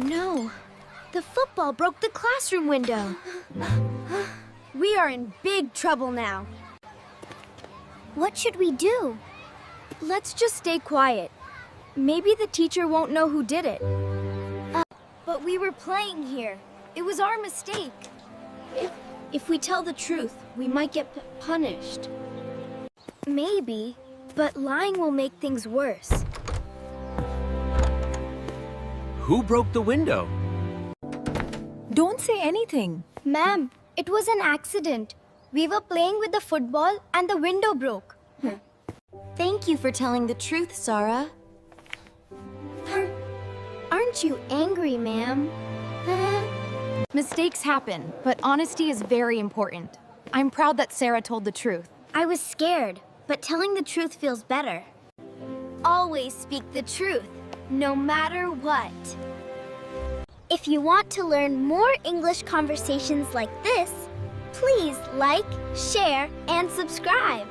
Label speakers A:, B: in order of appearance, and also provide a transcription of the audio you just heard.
A: no. The football broke the classroom window.
B: We are in big trouble now.
A: What should we do?
B: Let's just stay quiet. Maybe the teacher won't know who did it. But we were playing here. It was our mistake. If we tell the truth, we might get punished. Maybe, but lying will make things worse.
C: Who broke the window?
D: Don't say anything.
B: Ma'am, it was an accident. We were playing with the football and the window broke.
A: Thank you for telling the truth, Sara.
B: Aren't you angry, ma'am?
E: Mistakes happen, but honesty is very important. I'm proud that Sara told the truth.
B: I was scared, but telling the truth feels better. Always speak the truth, no matter what. If you want to learn more English conversations like this, please like, share, and subscribe.